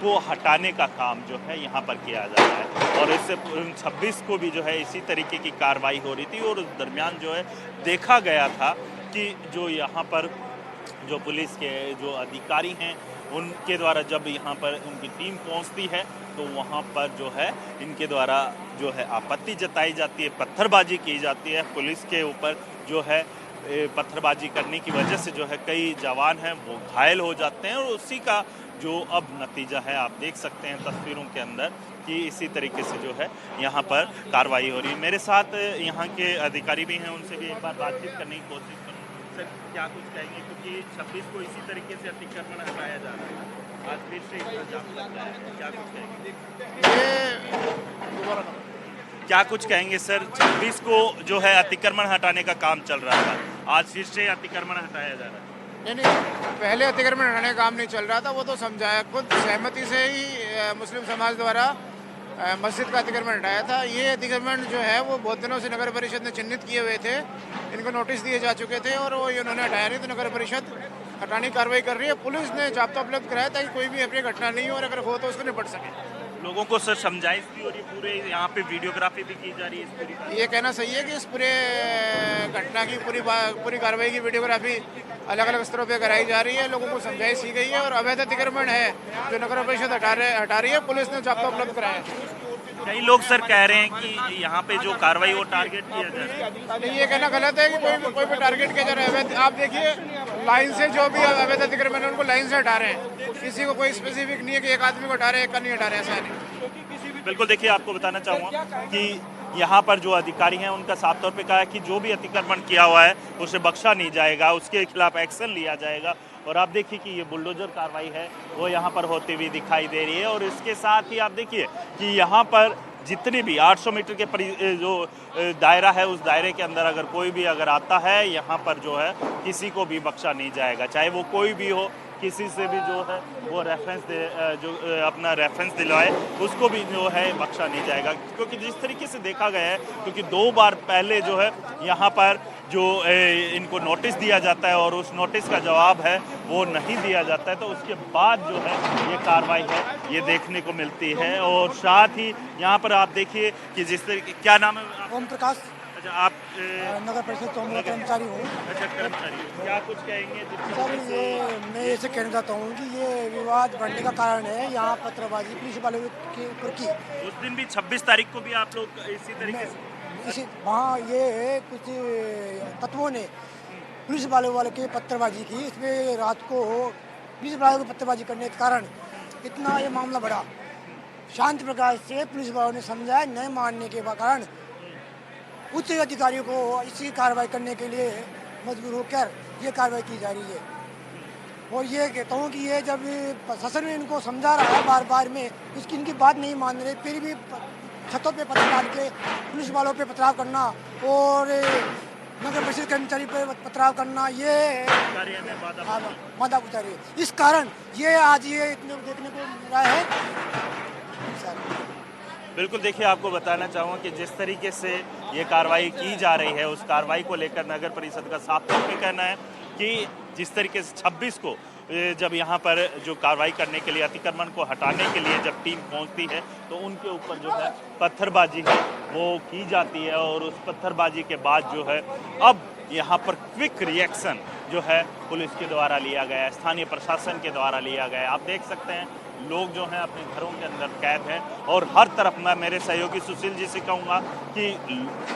को हटाने का काम जो है यहाँ पर किया जा रहा है। और इससे 26 को भी जो है इसी तरीके की कार्रवाई हो रही थी और उस दरमियान जो है देखा गया था कि जो यहाँ पर जो पुलिस के जो अधिकारी हैं उनके द्वारा जब यहाँ पर उनकी टीम पहुँचती है तो वहाँ पर जो है इनके द्वारा जो है आपत्ति जताई जाती है, पत्थरबाजी की जाती है पुलिस के ऊपर। जो है पत्थरबाजी करने की वजह से जो है कई जवान हैं वो घायल हो जाते हैं और उसी का जो अब नतीजा है आप देख सकते हैं तस्वीरों के अंदर कि इसी तरीके से जो है यहाँ पर कार्रवाई हो रही है। मेरे साथ यहाँ के अधिकारी भी हैं, उनसे भी एक बार बातचीत करने की कोशिश करूँ। सर क्या कुछ कहेंगे, क्योंकि 26 को इसी तरीके से अतिक्रमण हटाया जा रहा है, आज फिर से इतना जाम लग रहा है, क्या कुछ कहेंगे? क्या कुछ कहेंगे सर, 26 को जो है अतिक्रमण हटाने का काम चल रहा था, आज फिर से अतिक्रमण हटाया जा रहा है? नहीं, पहले अतिक्रमण हटाने का काम नहीं चल रहा था, वो तो समझाया खुद सहमति से ही मुस्लिम समाज द्वारा मस्जिद का अतिक्रमण हटाया था। ये अतिक्रमण जो है वो बहुत दिनों से नगर परिषद ने चिन्हित किए हुए थे, इनको नोटिस दिए जा चुके थे और वो इन्होंने हटाया नहीं, तो नगर परिषद हटाने की कार्रवाई कर रही है। पुलिस ने जाब्ता उपलब्ध कराया ताकि कोई भी अप्रिय घटना नहीं हो और अगर हो तो उसको निपट सके। लोगों को सर समझाइश भी हो रही, पूरे यहाँ पे वीडियोग्राफी भी की जा रही है इस पूरी। ये कहना सही है कि इस पूरे घटना की पूरी कार्रवाई की वीडियोग्राफी अलग अलग स्तरों पे कराई जा रही है, लोगों को समझाइश की गई है और अवैध अतिक्रमण है जो नगर परिषद हटा रही है, पुलिस ने जाब्ता उपलब्ध कराया है। कई लोग सर कह रहे हैं कि यहाँ पे जो कार्रवाई वो टारगेट किया जा रहा है। ये कहना गलत है कि कोई भी टारगेट किया जा रहा है। आप देखिए लाइन से जो भी अवैध अतिक्रमण है उनको लाइन से हटा रहे हैं, किसी को कोई स्पेसिफिक नहीं है कि एक आदमी को हटा रहे हैं, एक का नहीं हटा रहे, ऐसा नहीं। बिल्कुल, देखिए आपको बताना चाहूँगा कि यहाँ पर जो अधिकारी हैं उनका साफ तौर पे कहा है कि जो भी अतिक्रमण किया हुआ है उसे बख्शा नहीं जाएगा, उसके खिलाफ एक्शन लिया जाएगा। और आप देखिए कि ये बुलडोजर कार्रवाई है वो यहाँ पर होती हुई दिखाई दे रही है। और इसके साथ ही आप देखिए कि यहाँ पर जितने भी 800 मीटर के जो दायरा है उस दायरे के अंदर अगर कोई भी अगर आता है यहाँ पर जो है किसी को भी बख्शा नहीं जाएगा, चाहे वो कोई भी हो, किसी से भी जो है वो अपना रेफरेंस दिलवाए उसको भी जो है बख्शा नहीं जाएगा। क्योंकि जिस तरीके से देखा गया है, क्योंकि 2 बार पहले जो है यहाँ पर जो इनको नोटिस दिया जाता है और उस नोटिस का जवाब है वो नहीं दिया जाता है, तो उसके बाद जो है ये कार्रवाई है ये देखने को मिलती है। और साथ ही यहाँ पर आप देखिए कि जिस तरीके, क्या नाम है? ओम प्रकाश। अच्छा, आप नगर परिषद चौमुखी कर्मचारी हूँ। अच्छा, कर्मचारी, क्या कुछ कहेंगे? सर मैं ऐसे कहना चाहता हूँ कि ये विवाद बढ़ने का कारण है यहाँ पत्थरबाजी पुलिस वालों के ऊपर की। उस दिन भी 26 तारीख को भी आप लोग इसी तरीके से वहाँ ये कुछ तत्वों ने पुलिस वाले के पत्थरबाजी की, इसमें रात को पुलिस वालों को पत्थरबाजी करने के कारण इतना ये मामला बढ़ा। शांत प्रकार से पुलिस वालों ने समझाया, नहीं मानने के कारण उच्च अधिकारियों को इसी कार्रवाई करने के लिए मजबूर होकर ये कार्रवाई की जा रही है। और ये कहता हूँ कि ये जब प्रशासन में इनको समझा रहा है बार बार में, इसकी इनकी बात नहीं मान रहे, फिर भी छतों पे पत्थर डाल के पुलिस वालों पे पथराव करना और नगर परिषद कर्मचारी पे पथराव करना, ये बाधा पूछा रही है। इस कारण ये आज ये इतने देखने को मिल रहा है। बिल्कुल, देखिए आपको बताना चाहूँगा कि जिस तरीके से ये कार्रवाई की जा रही है उस कार्रवाई को लेकर नगर परिषद का साफ तौर पे कहना है कि जिस तरीके से 26 को जब यहाँ पर जो कार्रवाई करने के लिए, अतिक्रमण को हटाने के लिए जब टीम पहुँचती है तो उनके ऊपर जो है पत्थरबाजी है वो की जाती है। और उस पत्थरबाजी के बाद जो है अब यहाँ पर क्विक रिएक्शन जो है पुलिस के द्वारा लिया गया है, स्थानीय प्रशासन के द्वारा लिया गया है। आप देख सकते हैं लोग जो हैं अपने घरों के अंदर कैद हैं और हर तरफ मैं मेरे सहयोगी सुशील जी से कहूँगा कि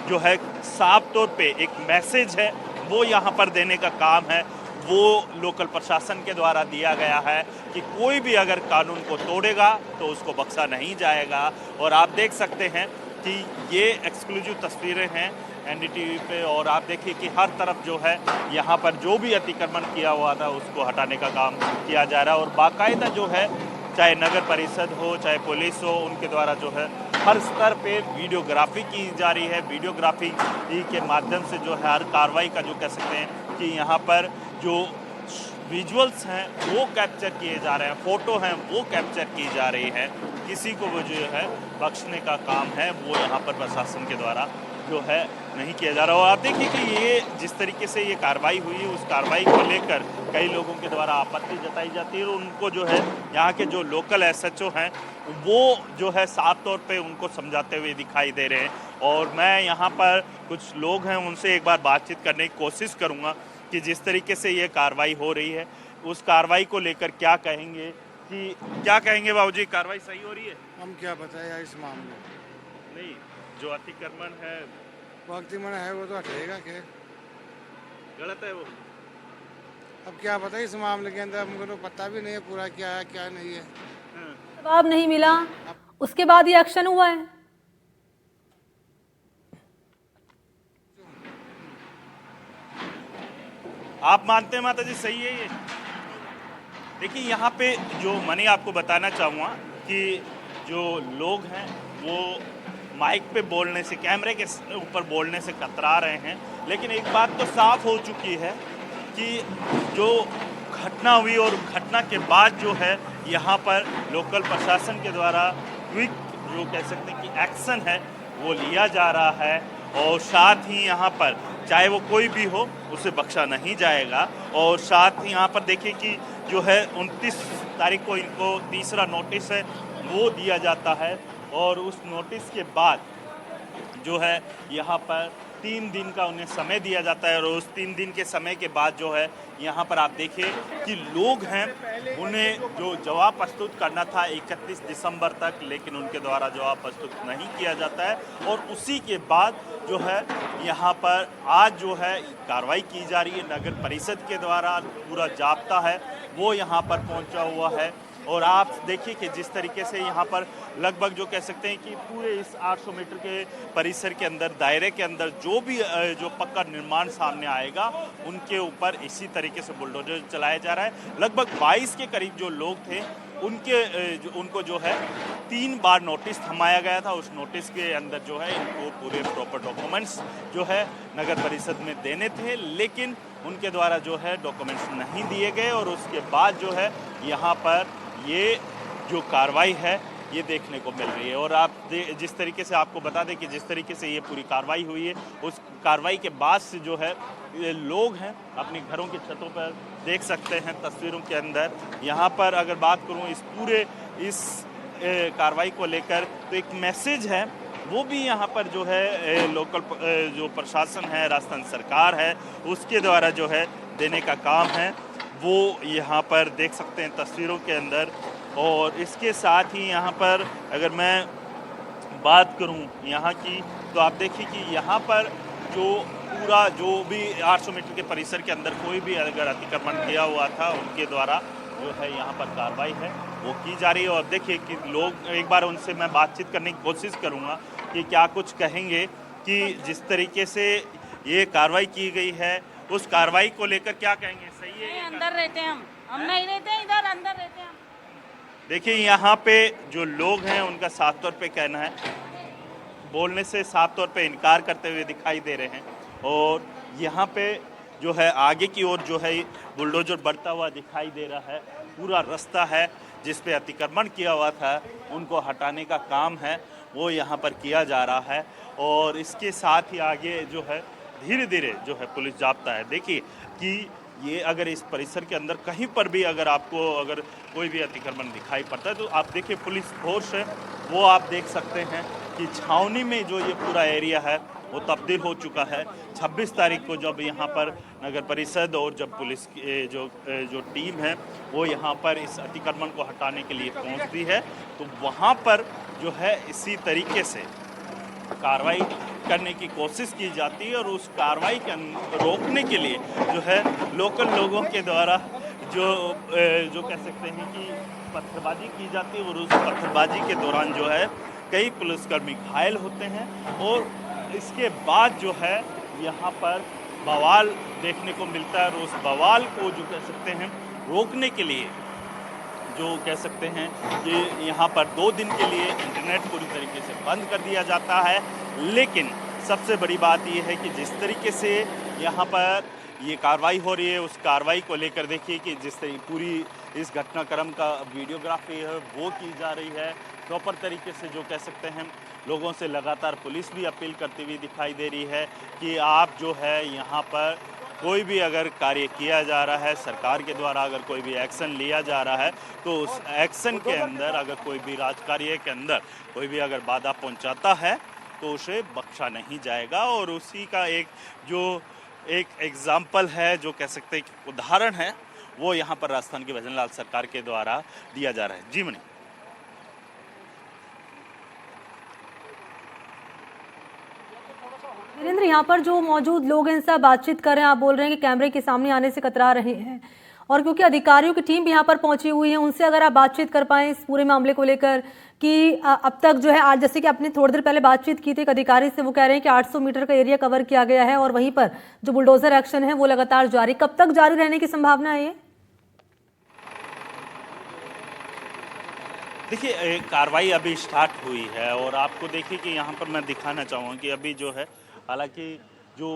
जो है साफ तौर पे एक मैसेज है वो यहाँ पर देने का काम है, वो लोकल प्रशासन के द्वारा दिया गया है कि कोई भी अगर कानून को तोड़ेगा तो उसको बख्शा नहीं जाएगा। और आप देख सकते हैं कि ये एक्सक्लूसिव तस्वीरें हैं एनडीटीवी पे और आप देखिए कि हर तरफ जो है यहाँ पर जो भी अतिक्रमण किया हुआ था उसको हटाने का काम किया जा रहा है। और बाकायदा जो है चाहे नगर परिषद हो चाहे पुलिस हो, उनके द्वारा जो है हर स्तर पे वीडियोग्राफी की जा रही है। वीडियोग्राफी के माध्यम से जो है हर कार्रवाई का जो कह सकते हैं कि यहाँ पर जो विजुअल्स हैं वो कैप्चर किए जा रहे हैं, फ़ोटो हैं वो कैप्चर की जा रही है। किसी को वो जो है बख्शने का काम है वो यहाँ पर प्रशासन के द्वारा जो है नहीं किया जा रहा। और आप देखिए कि ये जिस तरीके से ये कार्रवाई हुई उस कार्रवाई को लेकर कई लोगों के द्वारा आपत्ति जताई जाती है और उनको जो है यहाँ के जो लोकल एसएचओ हैं वो जो है साफ तौर पे उनको समझाते हुए दिखाई दे रहे हैं। और मैं यहाँ पर कुछ लोग हैं उनसे एक बार बातचीत करने की कोशिश करूँगा कि जिस तरीके से ये कार्रवाई हो रही है उस कार्रवाई को लेकर क्या कहेंगे, कि क्या कहेंगे बाबूजी, कार्रवाई सही हो रही है? हम क्या बताएं इस मामले नहीं, जो अतिक्रमण है वो अतिक्रमण है वो तो हटेगा क्या? गलत है वो। अब क्या बताएं इस मामले के अंदर, हमको तो पता भी नहीं है पूरा क्या है क्या नहीं है। जवाब नहीं मिला, उसके बाद ये एक्शन हुआ है। आप मानते हैं माता जी सही है ये? देखिए यहाँ पे जो मैंने आपको बताना चाहूँगा कि जो लोग हैं वो माइक पे बोलने से, कैमरे के ऊपर बोलने से कतरा रहे हैं, लेकिन एक बात तो साफ हो चुकी है कि जो घटना हुई और घटना के बाद जो है यहाँ पर लोकल प्रशासन के द्वारा क्विक जो कह सकते हैं कि एक्शन है वो लिया जा रहा है। और साथ ही यहाँ पर चाहे वो कोई भी हो उसे बख्शा नहीं जाएगा। और साथ ही यहाँ पर देखिए कि जो है 29 तारीख को इनको तीसरा नोटिस है वो दिया जाता है और उस नोटिस के बाद जो है यहाँ पर 3 दिन का उन्हें समय दिया जाता है। और उस 3 दिन के समय के बाद जो है यहाँ पर आप देखिए कि लोग हैं उन्हें जो जवाब प्रस्तुत करना था 31 दिसंबर तक, लेकिन उनके द्वारा जवाब प्रस्तुत नहीं किया जाता है। और उसी के बाद जो है यहाँ पर आज जो है कार्रवाई की जा रही है। नगर परिषद के द्वारा पूरा जाब्ता है वो यहाँ पर पहुँचा हुआ है। और आप देखिए कि जिस तरीके से यहाँ पर लगभग जो कह सकते हैं कि पूरे इस 800 मीटर के परिसर के अंदर, दायरे के अंदर जो भी जो पक्का निर्माण सामने आएगा उनके ऊपर इसी तरीके से बुलडोजर चलाया जा रहा है। लगभग 22 के करीब जो लोग थे उनको जो है 3 बार नोटिस थमाया गया था। उस नोटिस के अंदर जो है इनको पूरे प्रॉपर डॉक्यूमेंट्स जो है नगर परिषद में देने थे, लेकिन उनके द्वारा जो है डॉक्यूमेंट्स नहीं दिए गए। और उसके बाद जो है यहाँ पर ये जो कार्रवाई है ये देखने को मिल रही है। और आप जिस तरीके से आपको बता दें कि जिस तरीके से ये पूरी कार्रवाई हुई है उस कार्रवाई के बाद से जो है ये लोग हैं अपने घरों की छतों पर देख सकते हैं तस्वीरों के अंदर। यहाँ पर अगर बात करूँ इस पूरे इस कार्रवाई को लेकर तो एक मैसेज है वो भी यहाँ पर जो है लोकल जो प्रशासन है, राजस्थान सरकार है, उसके द्वारा जो है देने का काम है वो यहाँ पर देख सकते हैं तस्वीरों के अंदर। और इसके साथ ही यहाँ पर अगर मैं बात करूँ यहाँ की तो आप देखिए कि यहाँ पर जो पूरा जो भी 800 मीटर के परिसर के अंदर कोई भी अगर अतिक्रमण किया हुआ था उनके द्वारा जो है यहाँ पर कार्रवाई है वो की जा रही है। और देखिए कि लोग, एक बार उनसे मैं बातचीत करने की कोशिश करूँगा कि क्या कुछ कहेंगे कि जिस तरीके से ये कार्रवाई की गई है उस कार्रवाई को लेकर क्या कहेंगे। सही है? अंदर रहते हैं हम नहीं रहते हैं इधर, अंदर रहते हैं। देखिए यहाँ पे जो लोग हैं उनका साफ तौर पे कहना है, बोलने से साफ तौर पे इनकार करते हुए दिखाई दे रहे हैं। और यहाँ पे जो है आगे की ओर जो है बुलडोजर बढ़ता हुआ दिखाई दे रहा है। पूरा रास्ता है जिस पे अतिक्रमण किया हुआ था उनको हटाने का काम है वो यहाँ पर किया जा रहा है। और इसके साथ ही आगे जो है धीरे धीरे जो है पुलिस जाब्ता है। देखिए कि ये अगर इस परिसर के अंदर कहीं पर भी अगर आपको अगर कोई भी अतिक्रमण दिखाई पड़ता है तो आप देखिए पुलिस फोर्स है वो आप देख सकते हैं कि छावनी में जो ये पूरा एरिया है वो तब्दील हो चुका है। 26 तारीख को जब यहाँ पर नगर परिषद और जब पुलिस की जो टीम है वो यहाँ पर इस अतिक्रमण को हटाने के लिए पहुँचती है तो वहाँ पर जो है इसी तरीके से कार्रवाई करने की कोशिश की जाती है। और उस कार्रवाई के रोकने के लिए जो है लोकल लोगों के द्वारा जो कह सकते हैं कि पत्थरबाजी की जाती है। और उस पत्थरबाजी के दौरान जो है कई पुलिसकर्मी घायल होते हैं। और इसके बाद जो है यहाँ पर बवाल देखने को मिलता है। और उस बवाल को जो कह सकते हैं रोकने के लिए जो कह सकते हैं कि यहाँ पर 2 दिन के लिए इंटरनेट पूरी तरीके से बंद कर दिया जाता है। लेकिन सबसे बड़ी बात ये है कि जिस तरीके से यहाँ पर ये कार्रवाई हो रही है उस कार्रवाई को लेकर देखिए कि जिस तरीके पूरी इस घटनाक्रम का वीडियोग्राफी है वो की जा रही है प्रॉपर तरीके से। जो कह सकते हैं लोगों से लगातार पुलिस भी अपील करती हुई दिखाई दे रही है कि आप जो है यहाँ पर कोई भी अगर कार्य किया जा रहा है, सरकार के द्वारा अगर कोई भी एक्शन लिया जा रहा है, तो उस एक्शन के अंदर अगर कोई भी राजकार्य के अंदर कोई भी अगर बाधा पहुंचाता है तो उसे बख्शा नहीं जाएगा। और उसी का एक एग्जाम्पल है, जो कह सकते हैं उदाहरण है, वो यहाँ पर राजस्थान की भजन लाल सरकार के द्वारा दिया जा रहा है। जी मनी। वीरेंद्र, यहाँ पर जो मौजूद लोग हैं इनसे बातचीत कर रहे हैं, आप बोल रहे हैं कि कैमरे के सामने आने से कतरा रहे हैं, और क्योंकि अधिकारियों की टीम भी यहाँ पर पहुंची हुई है, उनसे अगर आप बातचीत कर पाएं इस पूरे मामले को लेकर कि अब तक जो है, आज जैसे कि आपने थोड़ी देर पहले बातचीत की थी एक अधिकारी से, वो कह रहे हैं कि 800 मीटर का एरिया कवर किया गया है और वहीं पर जो बुलडोजर एक्शन है वो लगातार जारी। कब तक जारी रहने की संभावना है ये? देखिए, कार्रवाई अभी स्टार्ट हुई है और आपको देखिए कि यहाँ पर मैं दिखाना चाहूँगा कि अभी जो है, हालांकि जो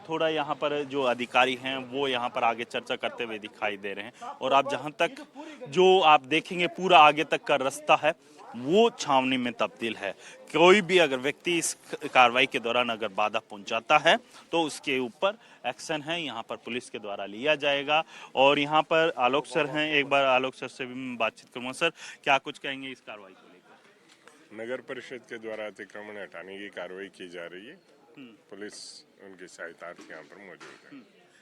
थोड़ा यहाँ पर जो अधिकारी हैं वो यहाँ पर आगे चर्चा करते हुए दिखाई दे रहे हैं, और आप जहाँ तक जो आप देखेंगे पूरा आगे तक का रास्ता है वो छावनी में तब्दील है। कोई भी अगर व्यक्ति इस कार्रवाई के दौरान अगर बाधा पहुंचाता है तो उसके ऊपर एक्शन है, यहाँ पर पुलिस के द्वारा लिया जाएगा। और यहाँ पर आलोक सर हैं, एक बार आलोक सर से भी मैं बातचीत करूँगा। सर, क्या कुछ कहेंगे इस कार्रवाई को लेकर? नगर परिषद के द्वारा अतिक्रमण हटाने की कार्रवाई की जा रही है। पुलिस उनके सहायतार्थ यहाँ पर मौजूद है।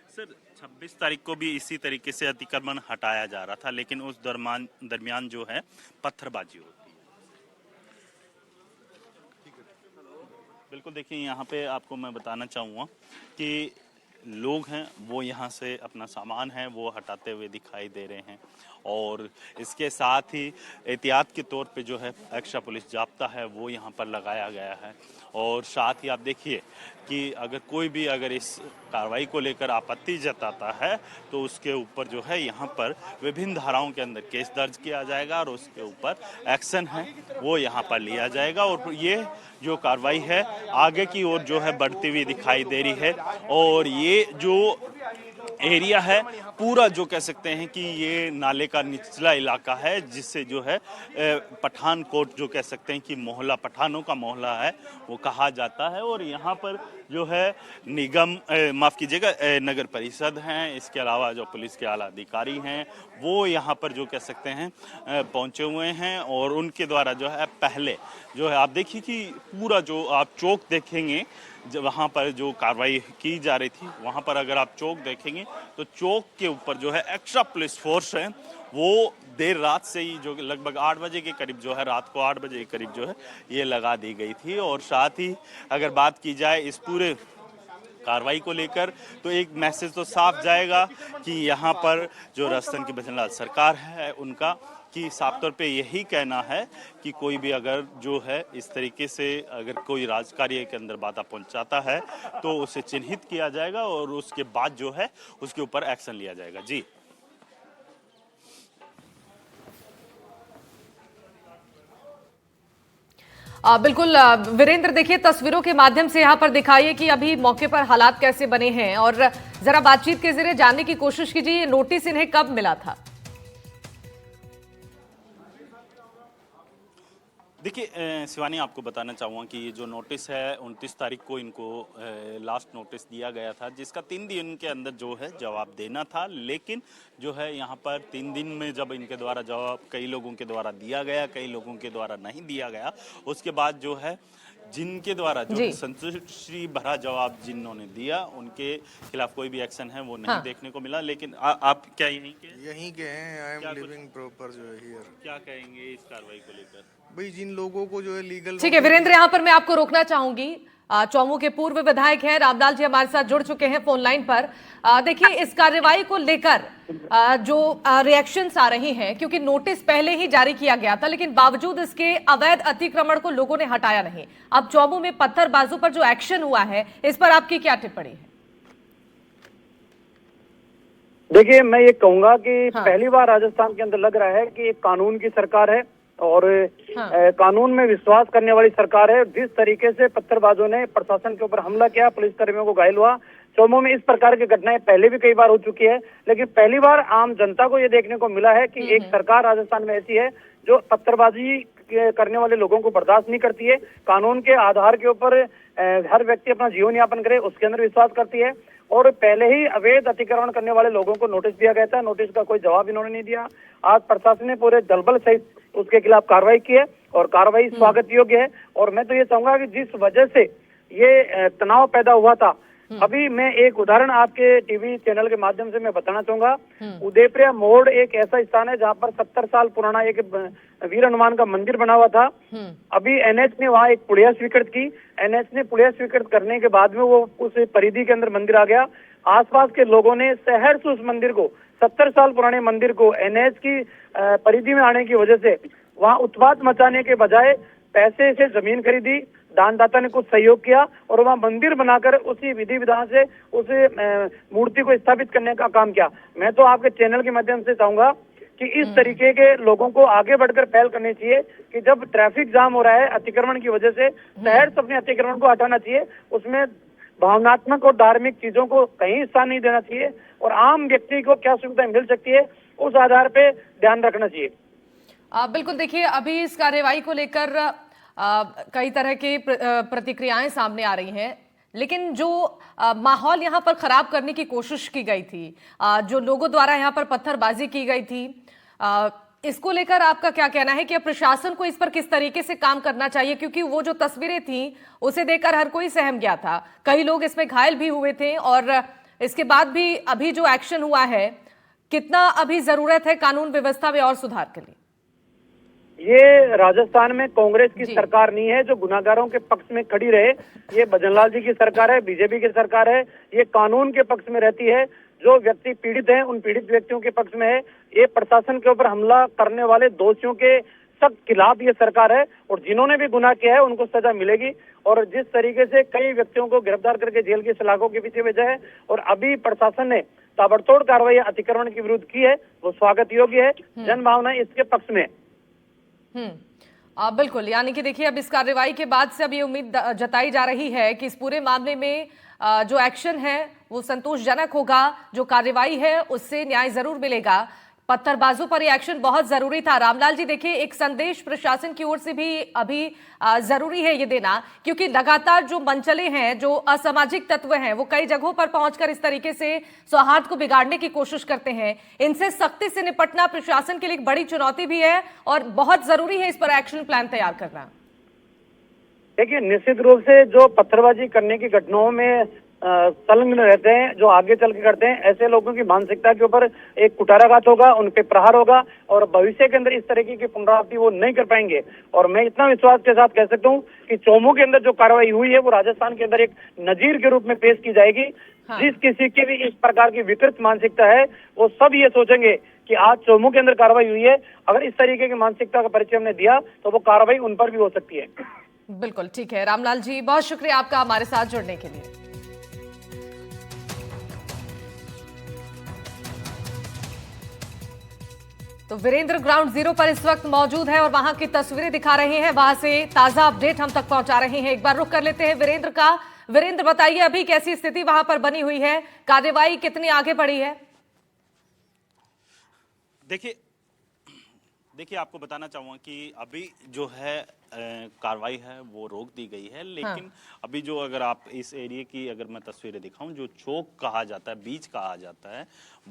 सर, 26 तारीख को भी इसी तरीके से अतिक्रमण हटाया जा रहा था, लेकिन उस दरमियान जो है पत्थरबाजी होती है। बिल्कुल, देखिए यहाँ पे आपको मैं बताना चाहूँगा कि लोग हैं वो यहाँ से अपना सामान है वो हटाते हुए दिखाई दे रहे हैं, और इसके साथ ही एहतियात के तौर पे जो है एक्स्ट्रा पुलिस जाब्ता है वो यहाँ पर लगाया गया है। और साथ ही आप देखिए कि अगर कोई भी अगर इस कार्रवाई को लेकर आपत्ति जताता है तो उसके ऊपर जो है यहाँ पर विभिन्न धाराओं के अंदर केस दर्ज किया जाएगा और उसके ऊपर एक्शन है वो यहाँ पर लिया जाएगा। और ये जो कार्रवाई है आगे की ओर जो है बढ़ती हुई दिखाई दे रही है। और ये जो एरिया है पूरा जो कह सकते हैं कि ये नाले का निचला इलाका है, जिससे जो है पठानकोट जो कह सकते हैं कि मोहल्ला, पठानों का मोहल्ला है वो कहा जाता है। और यहाँ पर जो है निगम माफ़ कीजिएगा नगर परिषद हैं, इसके अलावा जो पुलिस के आला अधिकारी हैं वो यहाँ पर जो कह सकते हैं पहुँचे हुए हैं। और उनके द्वारा जो है पहले जो है आप देखिए कि पूरा जो आप चौक देखेंगे जब वहाँ पर जो कार्रवाई की जा रही थी, वहाँ पर अगर आप चौक देखेंगे तो चौक के ऊपर जो है एक्स्ट्रा पुलिस फोर्स है वो देर रात से ही जो लगभग 8 बजे के करीब जो है, रात को 8 बजे के करीब जो है ये लगा दी गई थी। और साथ ही अगर बात की जाए इस पूरे कार्रवाई को लेकर तो एक मैसेज तो साफ जाएगा कि यहाँ पर जो राजस्थान की भजन लाल सरकार है उनका कि साफ तौर पे यही कहना है कि कोई भी अगर जो है इस तरीके से अगर कोई राजकार्य के अंदर बाधा पहुंचाता है तो उसे चिन्हित किया जाएगा और उसके बाद जो है उसके ऊपर एक्शन लिया जाएगा। जी बिल्कुल वीरेंद्र, देखिए तस्वीरों के माध्यम से यहाँ पर दिखाइए कि अभी मौके पर हालात कैसे बने हैं, और जरा बातचीत के जरिए जानने की कोशिश कीजिए नोटिस इन्हें कब मिला था। देखिए शिवानी, आपको बताना चाहूँगा कि ये जो नोटिस है 29 तारीख को इनको लास्ट नोटिस दिया गया था, जिसका 3 दिन के अंदर जो है जवाब देना था। लेकिन जो है यहाँ पर 3 दिन में जब इनके द्वारा जवाब कई लोगों के द्वारा दिया गया, कई लोगों के द्वारा नहीं दिया गया, उसके बाद जो है जिनके द्वारा जो संतुष्टि भरा जवाब जिन्होंने दिया उनके खिलाफ कोई भी एक्शन है वो नहीं देखने को मिला। लेकिन आप क्या यहीं के हैं? आई एम लिविंग प्रॉपर जो है हियर। क्या कहेंगे इस कार्रवाई को लेकर? भाई जिन लोगों को जो है लीगल, ठीक है वीरेंद्र, यहाँ पर मैं आपको रोकना चाहूंगी। चौमू के पूर्व विधायक हैं रामलाल जी हमारे साथ जुड़ चुके हैं फोन लाइन पर। देखिए इस कार्रवाई को लेकर जो रिएक्शंस आ रही हैं, क्योंकि नोटिस पहले ही जारी किया गया था लेकिन बावजूद इसके अवैध अतिक्रमण को लोगों ने हटाया नहीं। अब चौमू में पत्थरबाजों पर जो एक्शन हुआ है इस पर आपकी क्या टिप्पणी है? देखिए मैं ये कहूंगा कि पहली बार राजस्थान के अंदर लग रहा है कि एक कानून की सरकार है और कानून में विश्वास करने वाली सरकार है। जिस तरीके से पत्थरबाजों ने प्रशासन के ऊपर हमला किया, पुलिस कर्मियों को घायल हुआ, चौमू में इस प्रकार की घटनाएं पहले भी कई बार हो चुकी है, लेकिन पहली बार आम जनता को ये देखने को मिला है कि एक सरकार राजस्थान में ऐसी है जो पत्थरबाजी करने वाले लोगों को बर्दाश्त नहीं करती है, कानून के आधार के ऊपर हर व्यक्ति अपना जीवन यापन करे उसके अंदर विश्वास करती है। और पहले ही अवैध अतिक्रमण करने वाले लोगों को नोटिस दिया गया था। नोटिस का कोई जवाब इन्होंने नहीं दिया। आज प्रशासन ने पूरे दलबल सहित उसके खिलाफ कार्रवाई की है और कार्रवाई स्वागत योग्य है। और मैं तो ये चाहूंगा कि जिस वजह से ये तनाव पैदा हुआ था, अभी मैं एक उदाहरण आपके टीवी चैनल के माध्यम से मैं बताना चाहूंगा। उदयपुर मोड़ एक ऐसा स्थान है जहाँ पर 70 साल पुराना एक वीर हनुमान का मंदिर बना हुआ था। अभी एनएच ने वहाँ एक पुलिया स्वीकृत की। एनएच ने पुलिया स्वीकृत करने के बाद में वो उस परिधि के अंदर मंदिर आ गया। आसपास के लोगों ने शहर से उस मंदिर को, 70 साल पुराने मंदिर को एनएच की परिधि में आने की वजह से वहाँ उत्पात मचाने के बजाय पैसे से जमीन खरीदी, दानदाता ने कुछ सहयोग किया और वहाँ मंदिर बनाकर उसी विधि विधान से उस मूर्ति को स्थापित करने का काम किया। मैं तो आपके चैनल के माध्यम से चाहूंगा कि इस तरीके के लोगों को आगे बढ़कर पहल करनी चाहिए कि जब ट्रैफिक जाम हो रहा है अतिक्रमण की वजह से, शहर से अपने अतिक्रमण को हटाना चाहिए। उसमें भावनात्मक और धार्मिक चीजों को कहीं स्थान नहीं देना चाहिए और आम व्यक्ति को क्या सुविधा मिल सकती है उस आधार पे ध्यान रखना चाहिए। बिल्कुल, देखिए अभी इस कार्यवाही को लेकर कई तरह की प्रतिक्रियाएं सामने आ रही हैं, लेकिन जो माहौल यहाँ पर खराब करने की कोशिश की गई थी, जो लोगों द्वारा यहाँ पर पत्थरबाजी की गई थी, इसको लेकर आपका क्या कहना है कि अब प्रशासन को इस पर किस तरीके से काम करना चाहिए? क्योंकि वो जो तस्वीरें थी उसे देखकर हर कोई सहम गया था, कई लोग इसमें घायल भी हुए थे और इसके बाद भी अभी जो एक्शन हुआ है, कितना अभी जरूरत है कानून व्यवस्था में और सुधार के लिए? ये राजस्थान में कांग्रेस की सरकार नहीं है जो गुनाहगारों के पक्ष में खड़ी रहे। ये भजनलाल जी की सरकार है, बीजेपी की सरकार है। ये कानून के पक्ष में रहती है। जो व्यक्ति पीड़ित हैं उन पीड़ित व्यक्तियों के पक्ष में है। ये प्रशासन के ऊपर हमला करने वाले दोषियों के सख्त खिलाफ ये सरकार है और जिन्होंने भी गुनाह किया है उनको सजा मिलेगी। और जिस तरीके से कई व्यक्तियों को गिरफ्तार करके जेल की सलाखों के पीछे भेजा है और अभी प्रशासन ने ताबड़तोड़ कार्रवाई अतिक्रमण के विरुद्ध की है, वो स्वागत योग्य है। जन भावना इसके पक्ष में। बिल्कुल, यानी कि देखिए अब इस कार्रवाई के बाद से अब ये उम्मीद जताई जा रही है कि इस पूरे मामले में जो एक्शन है वो संतोषजनक होगा, जो कार्रवाई है उससे न्याय जरूर मिलेगा। पत्थरबाजों पर ये एक्शन बहुत जरूरी था। रामलाल जी, देखिए एक संदेश प्रशासन की ओर से भी अभी जरूरी है ये देना, क्योंकि लगातार जो मनचले हैं, जो असामाजिक तत्व हैं, वो कई जगहों पर पहुंचकर इस तरीके से सौहार्द को बिगाड़ने की कोशिश करते हैं। इनसे सख्ती से निपटना प्रशासन के लिए एक बड़ी चुनौती भी है और बहुत जरूरी है इस पर एक्शन प्लान तैयार करना। देखिए, निश्चित रूप से जो पत्थरबाजी करने की घटनाओं में संलग्न रहते हैं, जो आगे चल के करते हैं, ऐसे लोगों की मानसिकता के ऊपर एक कुठाराघात होगा, उन पे प्रहार होगा और भविष्य के अंदर इस तरीके की पुनरावृत्ति वो नहीं कर पाएंगे। और मैं इतना विश्वास के साथ कह सकता हूँ कि चौमू के अंदर जो कार्रवाई हुई है वो राजस्थान के अंदर एक नजीर के रूप में पेश की जाएगी। जिस किसी की भी इस प्रकार की विकृत मानसिकता है वो सब ये सोचेंगे कि आज चौमू के अंदर कार्रवाई हुई है, अगर इस तरीके की मानसिकता का परिचय हमने दिया तो वो कार्रवाई उन पर भी हो सकती है। बिल्कुल ठीक है रामलाल जी, बहुत शुक्रिया आपका हमारे साथ जुड़ने के लिए। तो वीरेंद्र ग्राउंड जीरो पर इस वक्त मौजूद है और वहां की तस्वीरें दिखा रहे हैं, वहां से ताजा अपडेट हम तक पहुंचा रहे हैं। एक बार रुख कर लेते हैं वीरेंद्र का। वीरेंद्र, बताइए अभी कैसी स्थिति वहां पर बनी हुई है, कार्रवाई कितनी आगे बढ़ी है? देखिए आपको बताना चाहूँगा कि अभी जो है कार्रवाई है वो रोक दी गई है, लेकिन अभी जो अगर आप इस एरिया की अगर मैं तस्वीरें दिखाऊं, जो चौक कहा जाता है, बीच कहा जाता है,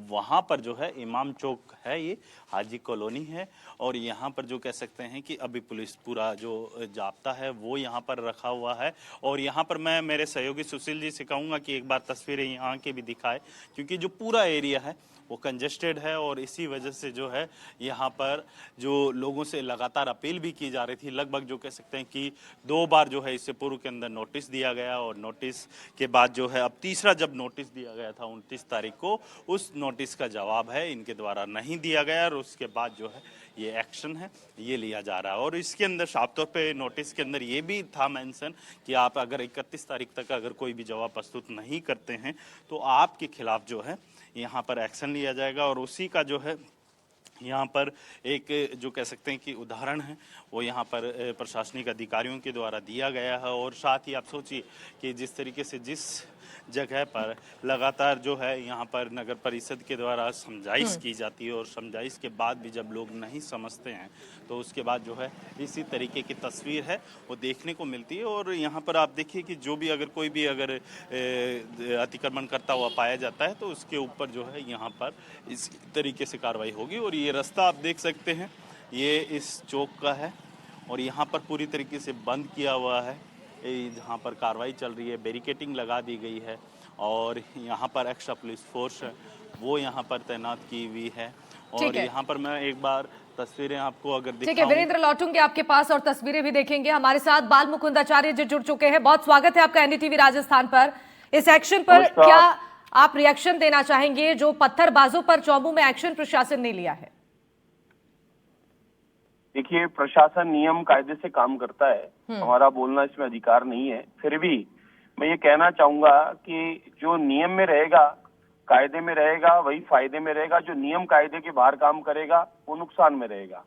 वहाँ पर जो है इमाम चौक है, ये हाजी कॉलोनी है और यहाँ पर जो कह सकते हैं कि अभी पुलिस पूरा जो जाब्ता है वो यहाँ पर रखा हुआ है। और यहाँ पर मैं मेरे सहयोगी सुशील जी से कहूँगा कि एक बार तस्वीरें यहाँ की भी दिखाए, क्योंकि जो पूरा एरिया है वो कंजेस्टेड है और इसी वजह से जो है यहाँ पर जो लोगों से लगातार अपील भी की जा रही थी। लगभग जो कह सकते हैं कि 2 बार जो है इससे पूर्व के अंदर नोटिस दिया गया और नोटिस के बाद जो है अब तीसरा जब नोटिस दिया गया था 29 तारीख को, उस नोटिस का जवाब है इनके द्वारा नहीं दिया गया और उसके बाद जो है ये एक्शन है ये लिया जा रहा है। और इसके अंदर साफ तौर पे नोटिस के अंदर ये भी था मेंशन कि आप अगर 31 तारीख तक अगर कोई भी जवाब प्रस्तुत नहीं करते हैं तो आपके खिलाफ जो है यहाँ पर एक्शन लिया जाएगा। और उसी का जो है यहाँ पर एक जो कह सकते हैं कि उदाहरण है वो यहाँ पर प्रशासनिक अधिकारियों के द्वारा दिया गया है। और साथ ही आप सोचिए कि जिस तरीके से जिस जगह पर लगातार जो है यहाँ पर नगर परिषद के द्वारा समझाइश की जाती है और समझाइश के बाद भी जब लोग नहीं समझते हैं तो उसके बाद जो है इसी तरीके की तस्वीर है वो देखने को मिलती है। और यहाँ पर आप देखिए कि जो भी अगर कोई भी अगर अतिक्रमण करता हुआ पाया जाता है तो उसके ऊपर जो है यहाँ पर इस तरीके से कार्रवाई होगी। और ये रास्ता आप देख सकते हैं, ये इस चौक का है और यहाँ पर पूरी तरीके से बंद किया हुआ है। जहाँ पर कार्रवाई चल रही है, बैरिकेटिंग लगा दी गई है और यहाँ पर एक्स्ट्रा पुलिस फोर्स है वो यहाँ पर तैनात की हुई है। और यहाँ पर मैं एक बार तस्वीरें आपको अगर दिखाऊं। ठीक है वीरेंद्र, लौटूंगे आपके पास और तस्वीरें भी देखेंगे। हमारे साथ बाल मुकुंदाचार्य जी जुड़ चुके हैं। बहुत स्वागत है आपका एनडीटीवी राजस्थान पर। इस एक्शन पर क्या आप रिएक्शन देना चाहेंगे जो पत्थरबाजों पर चौमू में एक्शन प्रशासन ने लिया है? देखिए, प्रशासन नियम कायदे से काम करता है, हमारा बोलना इसमें अधिकार नहीं है। फिर भी मैं ये कहना चाहूंगा कि जो नियम में रहेगा, कायदे में रहेगा, वही फायदे में रहेगा। जो नियम कायदे के बाहर काम करेगा वो नुकसान में रहेगा।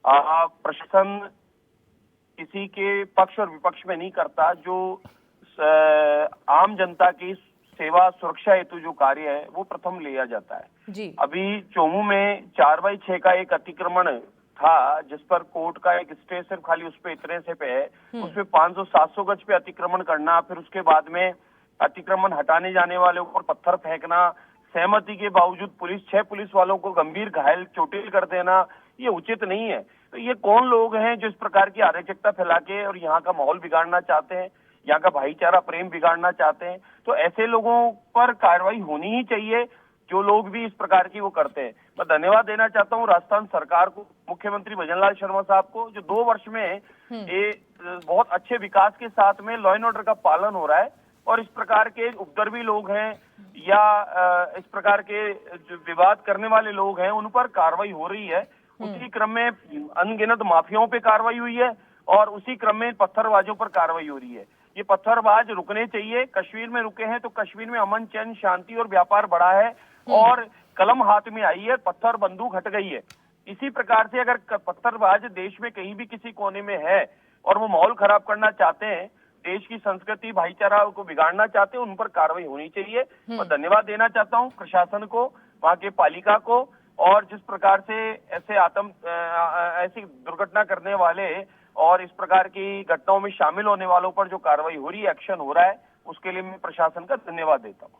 प्रशासन किसी के पक्ष और विपक्ष में नहीं करता। जो आम जनता की सेवा सुरक्षा हेतु जो कार्य है वो प्रथम लिया जाता है जी। अभी चौमू में 4x6 का एक अतिक्रमण था जिस पर कोर्ट का एक स्टे सिर्फ खाली उस पे इतने से पे है, उसमें 500-700 गज पे अतिक्रमण करना, फिर उसके बाद में अतिक्रमण हटाने जाने वाले ऊपर पत्थर फेंकना, सहमति के बावजूद 6 पुलिस वालों को गंभीर घायल चोटिल कर देना, ये उचित नहीं है। तो ये कौन लोग हैं जो इस प्रकार की अराजकता फैला के और यहाँ का माहौल बिगाड़ना चाहते हैं, यहाँ का भाईचारा प्रेम बिगाड़ना चाहते हैं? तो ऐसे लोगों पर कार्रवाई होनी ही चाहिए जो लोग भी इस प्रकार की वो करते हैं। मैं धन्यवाद देना चाहता हूँ राजस्थान सरकार को, मुख्यमंत्री भजनलाल शर्मा साहब को, जो 2 वर्ष में ये बहुत अच्छे विकास के साथ में लॉ एंड ऑर्डर का पालन हो रहा है और इस प्रकार के उपद्रवी लोग हैं या इस प्रकार के जो विवाद करने वाले लोग हैं उन पर कार्रवाई हो रही है। उसी क्रम में अनगिनत माफियाओं पे कार्रवाई हुई है और उसी क्रम में पत्थरबाजों पर कार्रवाई हो रही है। ये पत्थरबाज रुकने चाहिए। कश्मीर में रुके हैं तो कश्मीर में अमन चैन शांति और व्यापार बढ़ा है और कलम हाथ में आई है, पत्थर बंदूक हट गई है। इसी प्रकार से अगर पत्थरबाज देश में कहीं भी किसी कोने में है और वो माहौल खराब करना चाहते हैं, देश की संस्कृति भाईचारा को बिगाड़ना चाहते हैं, उन पर कार्रवाई होनी चाहिए। मैं धन्यवाद देना चाहता हूँ प्रशासन को, वहाँ के पालिका को, और जिस प्रकार से ऐसी दुर्घटना करने वाले और इस प्रकार की घटनाओं में शामिल होने वालों पर जो कार्रवाई हो रही है, एक्शन हो रहा है, उसके लिए मैं प्रशासन का धन्यवाद देता हूँ।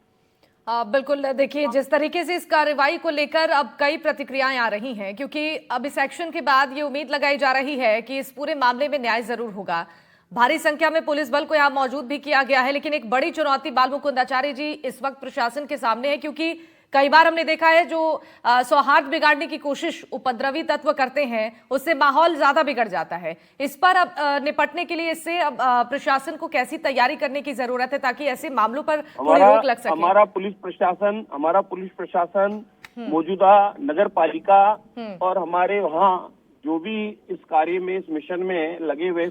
बिल्कुल, देखिए जिस तरीके से इस कार्रवाई को लेकर अब कई प्रतिक्रियाएं आ रही हैं, क्योंकि अब इस एक्शन के बाद ये उम्मीद लगाई जा रही है कि इस पूरे मामले में न्याय जरूर होगा। भारी संख्या में पुलिस बल को यहाँ मौजूद भी किया गया है, लेकिन एक बड़ी चुनौती बाल मुकुंदाचार्य जी इस वक्त प्रशासन के सामने है, क्योंकि कई बार हमने देखा है जो सौहार्द बिगाड़ने की कोशिश उपद्रवी तत्व करते हैं उससे माहौल ज्यादा बिगड़ जाता है। इस पर अब निपटने के लिए इससे अब प्रशासन को कैसी तैयारी करने की जरूरत है ताकि ऐसे मामलों पर थोड़ी रोक लग सके? हमारा पुलिस प्रशासन मौजूदा नगर पालिका और हमारे वहाँ जो भी इस कार्य में, इस मिशन में लगे हुए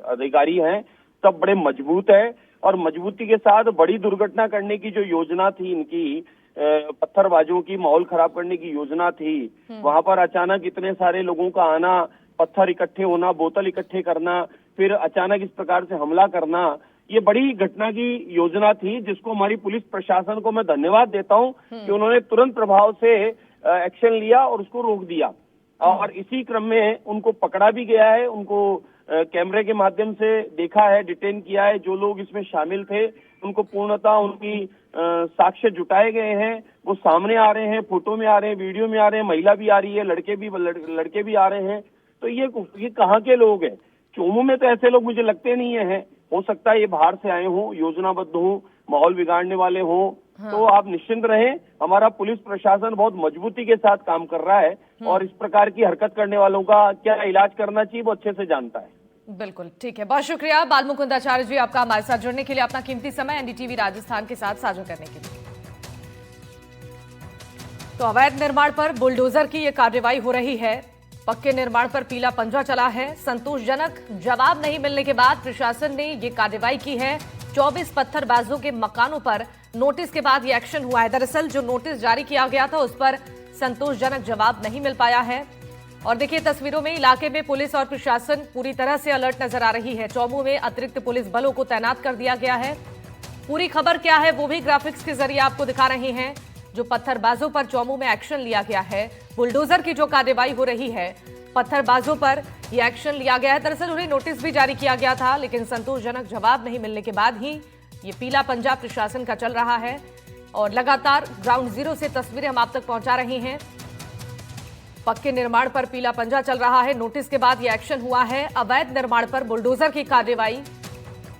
अधिकारी हैं, सब बड़े मजबूत है और मजबूती के साथ बड़ी दुर्घटना करने की जो योजना थी इनकी, पत्थरबाजों की माहौल खराब करने की योजना थी, वहां पर अचानक इतने सारे लोगों का आना, पत्थर इकट्ठे होना, बोतल इकट्ठे करना, फिर अचानक इस प्रकार से हमला करना, ये बड़ी घटना की योजना थी जिसको हमारी पुलिस प्रशासन को मैं धन्यवाद देता हूं कि उन्होंने तुरंत प्रभाव से एक्शन लिया और उसको रोक दिया। और इसी क्रम में उनको पकड़ा भी गया है, उनको कैमरे के माध्यम से देखा है, डिटेन किया है। जो लोग इसमें शामिल थे उनको पूर्णतः उनकी साक्ष्य जुटाए गए हैं, वो सामने आ रहे हैं, फोटो में आ रहे हैं, वीडियो में आ रहे हैं, महिला भी आ रही है, लड़के भी आ रहे हैं। तो ये कहाँ के लोग हैं? चौमू में तो ऐसे लोग मुझे लगते नहीं है। हो सकता है ये बाहर से आए हों, योजनाबद्ध हों, माहौल बिगाड़ने वाले हों। तो आप निश्चिंत रहें, हमारा पुलिस प्रशासन बहुत मजबूती के साथ काम कर रहा है और इस प्रकार की हरकत करने वालों का क्या इलाज करना चाहिए वो अच्छे से जानता है। बिल्कुल, ठीक है, बहुत शुक्रिया बाल मुकुंदाचार्य जी आपका हमारे साथ जुड़ने के लिए, अपना कीमती समय एनडीटीवी राजस्थान के साथ साझा करने के लिए। तो अवैध निर्माण पर बुलडोजर की ये कार्रवाई हो रही है। पक्के निर्माण पर पीला पंजा चला है। संतोषजनक जवाब नहीं मिलने के बाद प्रशासन ने ये कार्रवाई की है। 24 पत्थरबाजों के मकानों पर नोटिस के बाद ये एक्शन हुआ है। दरअसल जो नोटिस जारी किया गया था उस पर संतोषजनक जवाब नहीं मिल पाया है। और देखिए तस्वीरों में इलाके में पुलिस और प्रशासन पूरी तरह से अलर्ट नजर आ रही है। चौमू में अतिरिक्त पुलिस बलों को तैनात कर दिया गया है पूरी खबर क्या है वो भी ग्राफिक्स के जरिए आपको दिखा रहे हैं। जो पत्थरबाजों पर चौमू में एक्शन लिया गया है, बुलडोजर की जो कार्रवाई हो रही है, पत्थरबाजों पर यह एक्शन लिया गया है। दरअसल उन्हें नोटिस भी जारी किया गया था, लेकिन संतोषजनक जवाब नहीं मिलने के बाद ही ये पीला पंजा प्रशासन का चल रहा है। और लगातार ग्राउंड जीरो से तस्वीरें हम आप तक पहुंचा रहे हैं। पक्के निर्माण पर पीला पंजा चल रहा है। नोटिस के बाद यह एक्शन हुआ है। अवैध निर्माण पर बुलडोजर की कार्रवाई।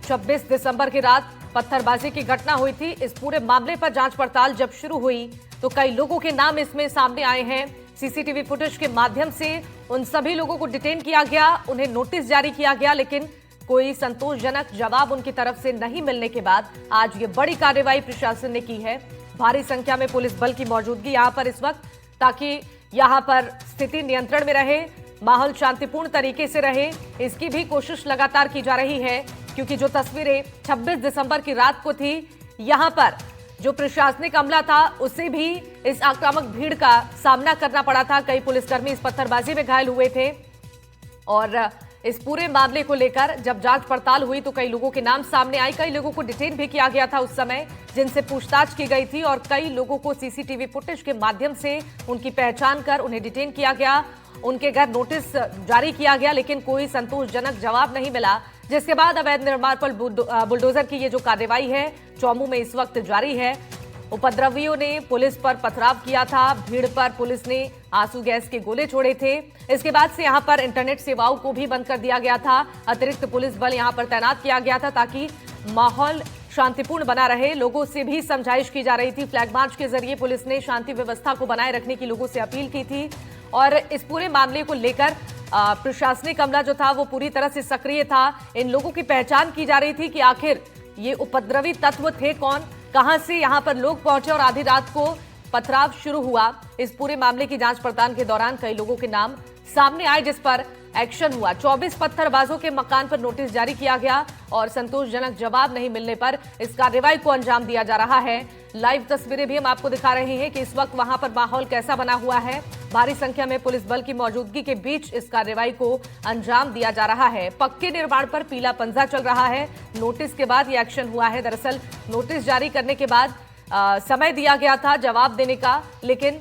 26 दिसंबर की रात पत्थरबाजी की घटना हुई थी। इस पूरे मामले पर जांच पड़ताल जब शुरू हुई तो कई लोगों के नाम इसमें सामने आए हैं। सीसीटीवी फुटेज के माध्यम से उन सभी लोगों को डिटेन किया गया, उन्हें नोटिस जारी किया गया, लेकिन कोई संतोषजनक जवाब उनकी तरफ से नहीं मिलने के बाद आज ये बड़ी कार्रवाई प्रशासन ने की है। भारी संख्या में पुलिस बल की मौजूदगी यहां पर इस वक्त, ताकि यहां पर स्थिति नियंत्रण में रहे, माहौल शांतिपूर्ण तरीके से रहे, इसकी भी कोशिश लगातार की जा रही है। क्योंकि जो तस्वीरें 26 दिसंबर की रात को थी, यहां पर जो प्रशासनिक अमला था उसे भी इस आक्रामक भीड़ का सामना करना पड़ा था। कई पुलिसकर्मी इस पत्थरबाजी में घायल हुए थे। और इस पूरे मामले को लेकर जब जांच पड़ताल हुई तो कई लोगों के नाम सामने आए। कई लोगों को डिटेन भी किया गया था उस समय, जिनसे पूछताछ की गई थी, और कई लोगों को सीसीटीवी फुटेज के माध्यम से उनकी पहचान कर उन्हें डिटेन किया गया, उनके घर नोटिस जारी किया गया, लेकिन कोई संतोषजनक जवाब नहीं मिला। जिसके बाद अवैध निर्माण पर बुलडोजर की ये जो कार्रवाई है चौमू में इस वक्त जारी है। उपद्रवियों ने पुलिस पर पथराव किया था, भीड़ पर पुलिस ने आंसू गैस के गोले छोड़े थे। इसके बाद से यहां पर इंटरनेट सेवाओं को भी बंद कर दिया गया था। अतिरिक्त पुलिस बल यहां पर तैनात किया गया था ताकि माहौल शांतिपूर्ण बना रहे। लोगों से भी समझाइश की जा रही थी। फ्लैग मार्च के जरिए पुलिस ने शांति व्यवस्था को बनाए रखने की लोगों से अपील की थी। और इस पूरे मामले को लेकर प्रशासनिक अमला जो था वो पूरी तरह से सक्रिय था। इन लोगों की पहचान की जा रही थी कि आखिर ये उपद्रवी तत्व थे कौन, कहां से यहां पर लोग पहुंचे और आधी रात को पथराव शुरू हुआ। इस पूरे मामले की जांच पड़ताल के दौरान कई लोगों के नाम सामने आए, जिस पर एक्शन हुआ। 24 पत्थरबाजों के मकान पर नोटिस जारी किया गया और संतोषजनक जवाब नहीं मिलने पर इस कार्रवाई को अंजाम दिया जा रहा है। लाइव तस्वीरें भी हम आपको दिखा रहे हैं कि इस वक्त वहां पर माहौल कैसा बना हुआ है। भारी संख्या में पुलिस बल की मौजूदगी के बीच इस कार्रवाई को अंजाम दिया जा रहा है। पक्के निर्माण पर पीला पंजा चल रहा है। नोटिस के बाद यह एक्शन हुआ है। दरअसल नोटिस जारी करने के बाद समय दिया गया था जवाब देने का, लेकिन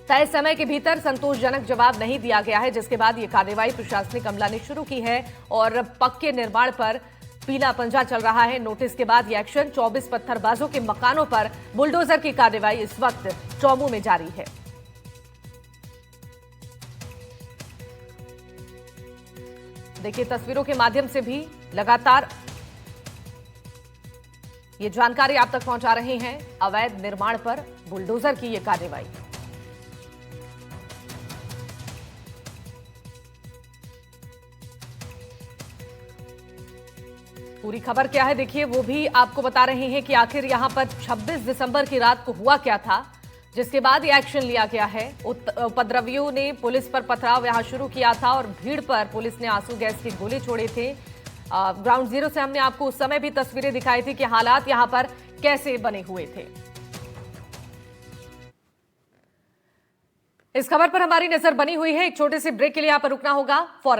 तय समय के भीतर संतोषजनक जवाब नहीं दिया गया है, जिसके बाद ये कार्रवाई प्रशासनिक अमला ने शुरू की है और पक्के निर्माण पर पीला पंजा चल रहा है। नोटिस के बाद ये एक्शन 24 पत्थरबाजों के मकानों पर बुलडोजर की कार्रवाई इस वक्त चौमू में जारी है। देखिए तस्वीरों के माध्यम से भी लगातार ये जानकारी आप तक पहुंचा रहे हैं। अवैध निर्माण पर बुलडोजर की ये कार्रवाई। पूरी खबर क्या है देखिए, वो भी आपको बता रहे हैं कि आखिर यहां पर 26 दिसंबर की रात को हुआ क्या था, जिसके बाद ये एक्शन लिया गया है। उपद्रवियों ने पुलिस पर पथराव यहां शुरू किया था और भीड़ पर पुलिस ने आंसू गैस के गोले छोड़े थे। ग्राउंड जीरो से हमने आपको उस समय भी तस्वीरें दिखाई थी कि हालात यहां पर कैसे बने हुए थे। इस खबर पर हमारी नजर बनी हुई है। एक छोटे से ब्रेक के लिए यहां पर रुकना होगा। फौरन